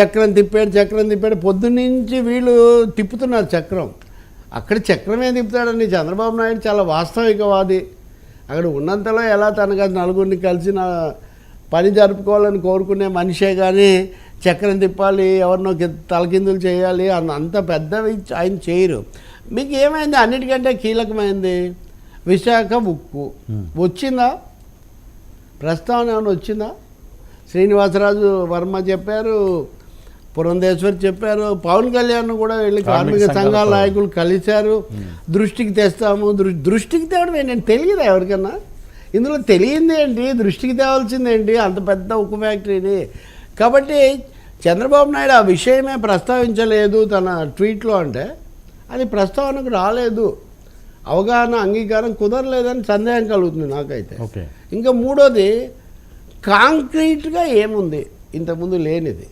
చక్రం తిప్పాడు పొద్దున్నుంచి వీళ్ళు తిప్పుతున్నారు చక్రం. అక్కడ చక్రమే తిప్పుతాడని చంద్రబాబు నాయుడు చాలా వాస్తవికవాది. అక్కడ ఉన్నంతలో ఎలా తనకు నలుగురిని కలిసి పని జరుపుకోవాలని కోరుకునే మనిషే కానీ చక్రం తిప్పాలి, ఎవరినో తలకిందులు చేయాలి అంత పెద్దవి ఆయన చేయరు. మీకు ఏమైంది? అన్నిటికంటే కీలకమైంది విశాఖ ఉక్కు వచ్చిందా? ప్రస్తావన ఏమైనా వచ్చిందా? శ్రీనివాసరాజు వర్మ చెప్పారు, పురంధేశ్వరి చెప్పారు, పవన్ కళ్యాణ్ కూడా వెళ్ళి కార్మిక సంఘాల నాయకులు కలిశారు. దృష్టికి తెస్తాము. దృష్టికి తేవడం నేను తెలియదా ఎవరికన్నా? ఇందులో తెలియంది ఏంటి? దృష్టికి తేవాల్సింది ఏంటి? అంత పెద్ద ఉక్కు ఫ్యాక్టరీని. కాబట్టి చంద్రబాబు నాయుడు ఆ విషయమే ప్రస్తావించలేదు తన ట్వీట్లో. అంటే అది ప్రస్తావనకు రాలేదు. అవగాహన అంగీకారం కుదరలేదని సందేహం కలుగుతుంది నాకైతే. ఇంకా మూడోది, కాంక్రీట్గా ఏముంది ఇంతకుముందు లేనిది?